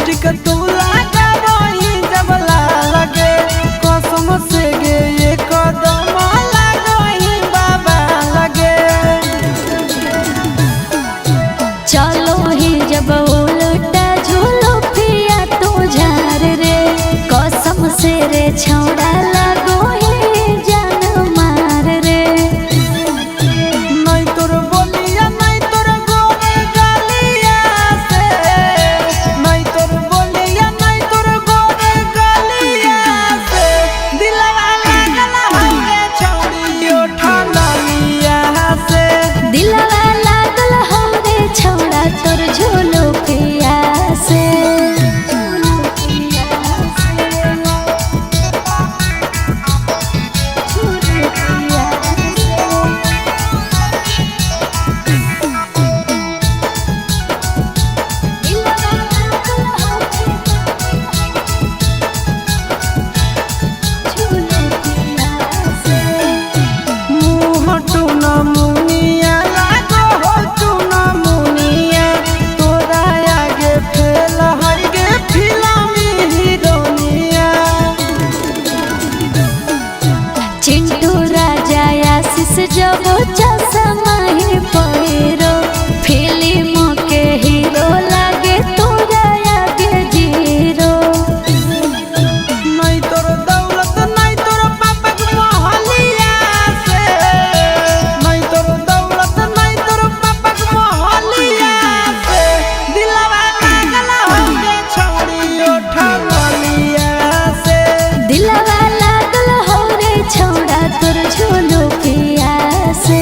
Lipstick तू लगा वही जब लगे कसम से गे ये कदम लगही बाबा लगे। चलो ही जब उल्टा झूलो पिया तू झार रे कसम से रे छौड़ा लगो ही जान मार रे। नहीं तोर बोलिया नहीं तोर गोर गलिया से नहीं तोर बोलिया नहीं तोर गोर गलिया से दिलवा लागल हवे छौड़ी ओठा लिया से। दिलवा लागल हमरे छौड़ा तोर झूलो पिया से। चिंटू राजा आशीष जब चश्मा ही पहिरो फिल्म के हीरो लागे तोरा आगे जीरो। नहीं तोर दौलत नहीं तोर पापा के मोहलिया से नहीं तोर दौलत नहीं तोर पापा के मोहलिया से दिलवा लागल हवे छौड़ी ओठा लिया से। दिलवा लागल हो रे छौड़ा तोर झूलो पिया से।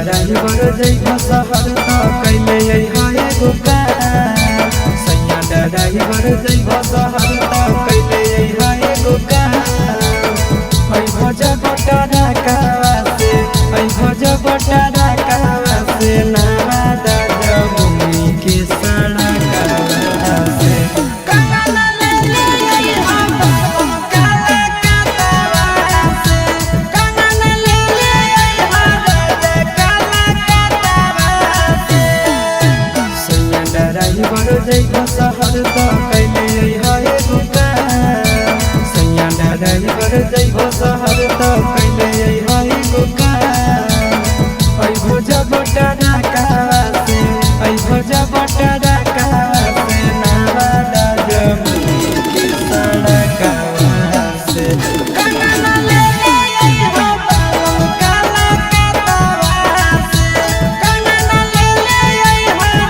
ड्राइवर जइबा शहर त कैले हाय एगो काम सैया ड्राइवर जइबा शहर त कैले हाय एगो काम। ऐ भजा बटारा कावा से ऐ भजा बटारा कावा से नावादा जमुनी के सड़कावा से काला ले ले हम काला कातावा से काला ले ले हम ड्राइवर जइबा शहर त कैले हाय एगो काम सैया ड्राइवर जइबा शहर त कैले हाय एगो काम। ऐ भोजा बटारा कावा से ऐ भोजा बटारा कावा से नावादा जमुनी के सड़कावा से काला ले ले हम काला कातावा से काला ले ले हम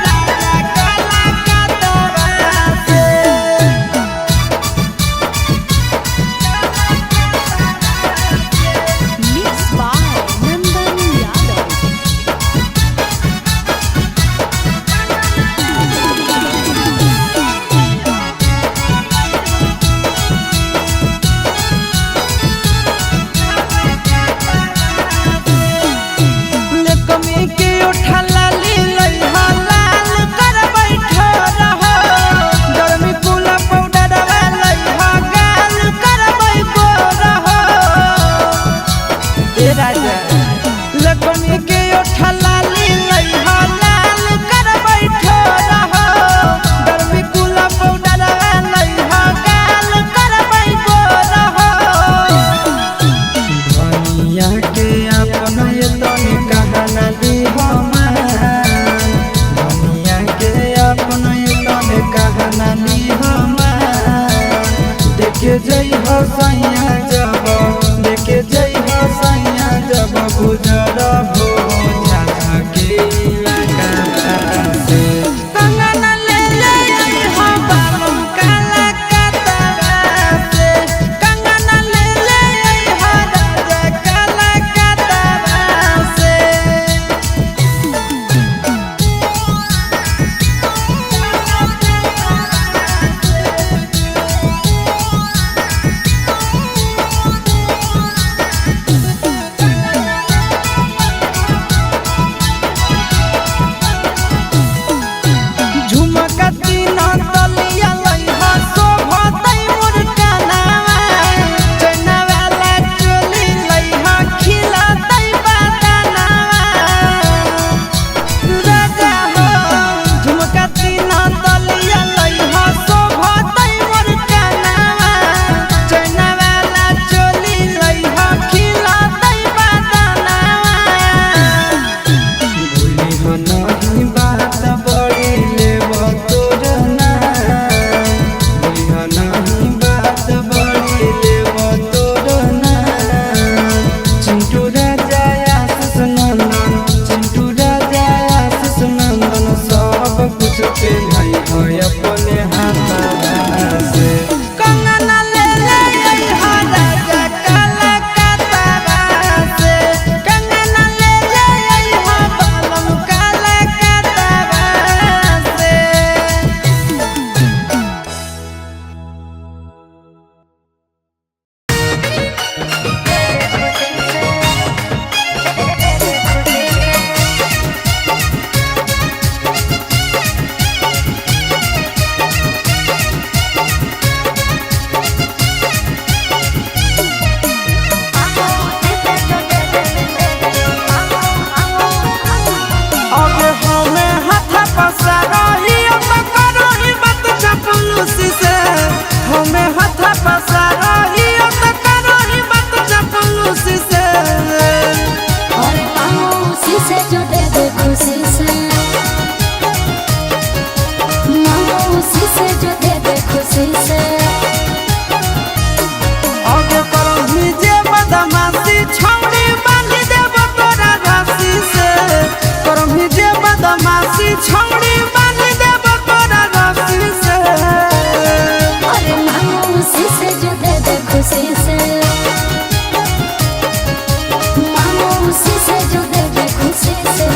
फंसा रही तो करो ही मत चपलूसी से हमें हाथ फंसा रही तो करो ही मत चपलूसी से और उसी से जो दे दे खुशी से उसी से जो दे दे खुशी से आगे करो ही जे बदमाशी छौड़ी बांध देब तोरा रस्सी से करो ही जे बदमाशी छौड़ी बांध देब तोरा रस्सी से अरे उसी से जो दे दे खुशी से उसी से जो दे दे खुशी से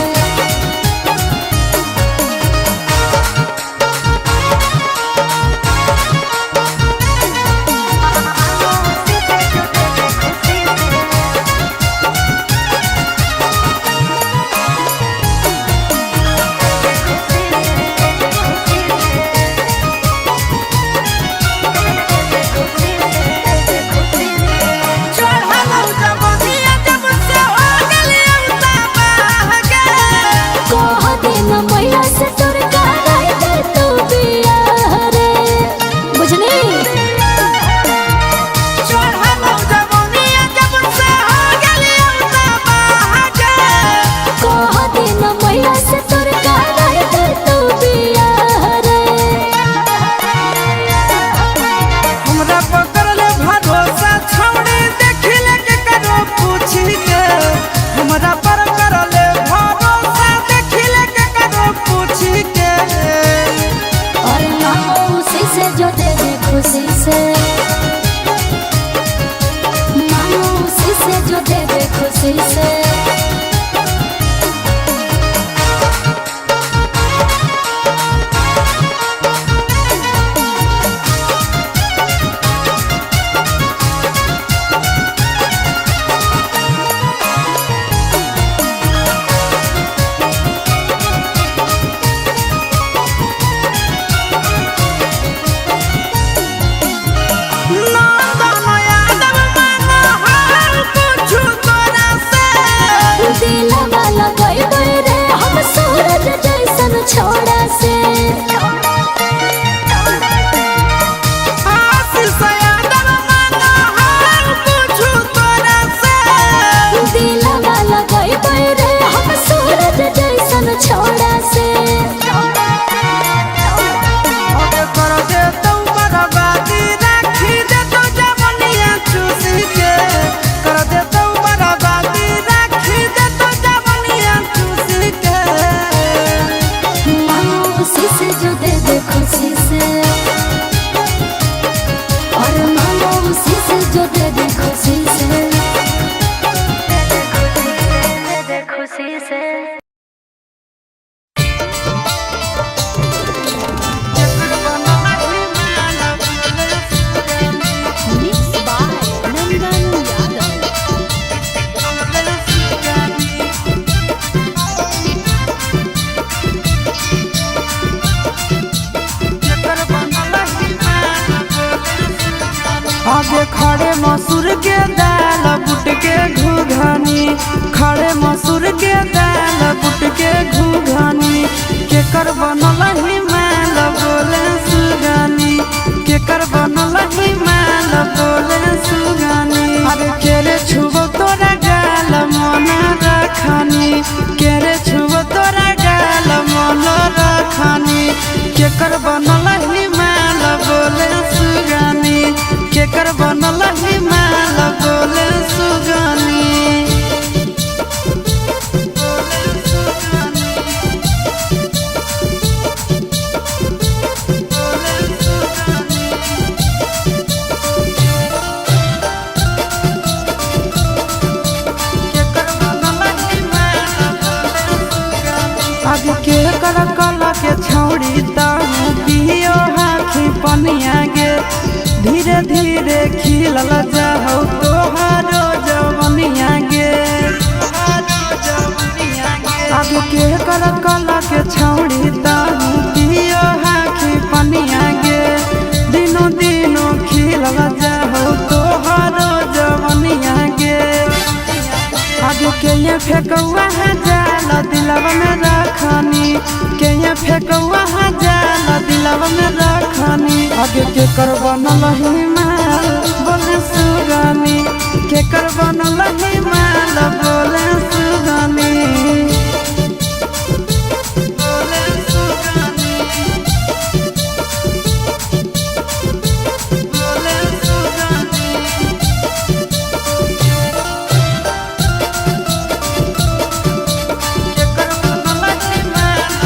छोड़ा से छोड़ा से कर दे तो बर्बादी राखी दे तो जवनिया चूसी के कर दे तो बर्बादी राखी दे तो जवनिया चूसी के उसी से जो दे दे खुशी से और मानो उसी से जो दे दे खुशी से खुशी से आगे खड़े मसूर के दाल बुट के घुघनी खड़े मसूर के दाल बुट के घुघनी केकर बनल ही माल बोले सुगानी केकर बनल ही माल बोले सुगानी अरे केरे छुबो तोरा गाल मन रखनी केरे छुबो तोरा गाल मन रखनी केकर बनल ही माल बोले सुगानी केकर बनल ही माल बोले सुगानी आगे के कर कला के छौड़ी ताऊ पियो हाथी पनिया गे धीरे धीरे खिलल जाओ तोहारो जवनिया गे आगे के कर कला के छौड़ी ताऊ पियो हाथी पनिया गे दिनों दिनों खिलल जाओ तोहारो जवनिया गे आगे के ये फेंकवा है जाल दिलवा में रखनी के ये फेंक आगे के कर बनल ही माल बोले सुगानी के कर बनल ही माल बोले सुगानी बोले सुगानी बोले सुगानी के कर बनल ही माल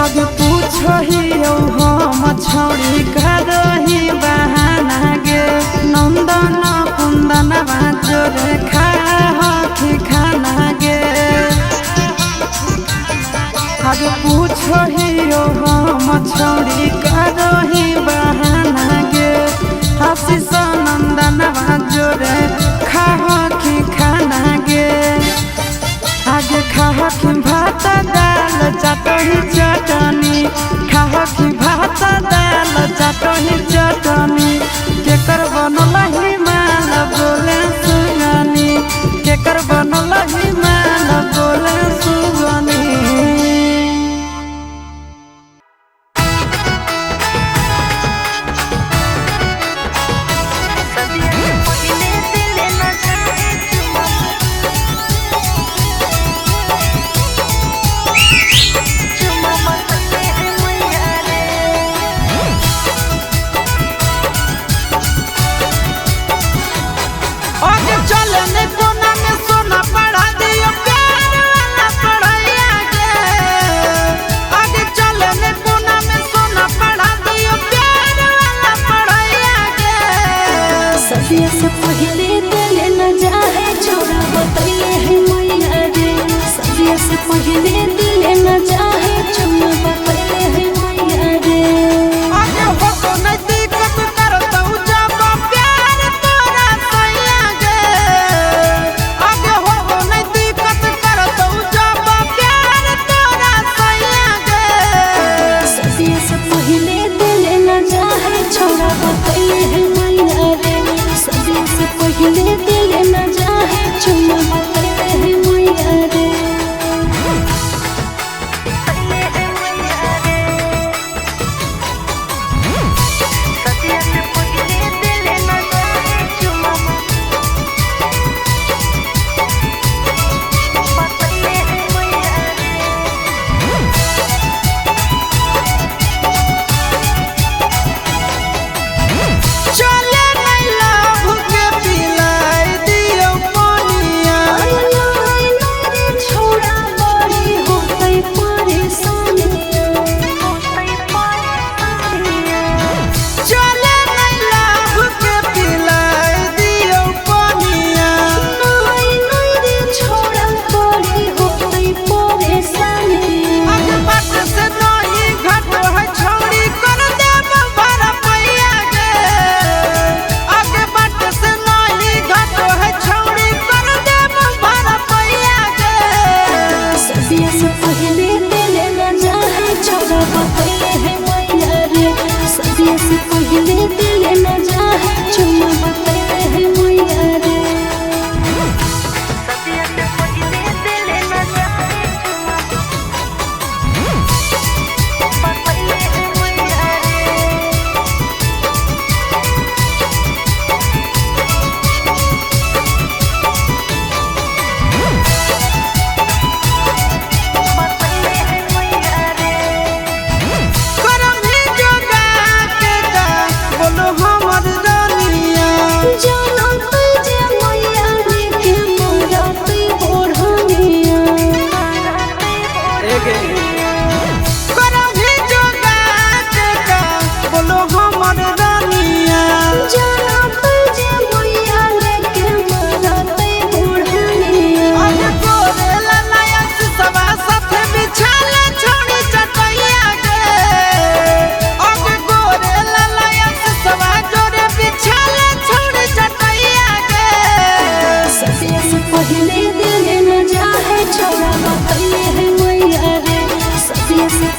आगे पूछो ही हम छौड़ी करही बहाना गे नंदन कुंदन बाजोर खाही खाना गे आगे पूछो ही हम छौड़ी करही बहाना गे आशीष नंदन बाजोर खाही खाना गे आगे खाही भात दाल चटनी चटनी खाही भात दाल चटनी चटनी के कर बनल ही माल बोले सुगानी के कर बनल ही माल बोले सुगानी से पहले दिल न जाए छोड़ा बतैले है मैया रे सदिया से पहले दिल न जाए छोड़ा बतैले है मैया रे आगे हो तो नहीं दिक्कत करता हूँ जब प्यार तोरा सैया गे आगे हो तो नहीं दिक्कत करता हूँ जब प्यार तोरा सैया गे सदिया से पहले दिल न जाए छोड़ा बतैले है मैया रे सदिया से पहले दिल न जाए छोड़ा बतैले है मैया रे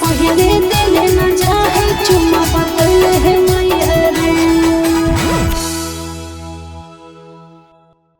पहले दिल न जाए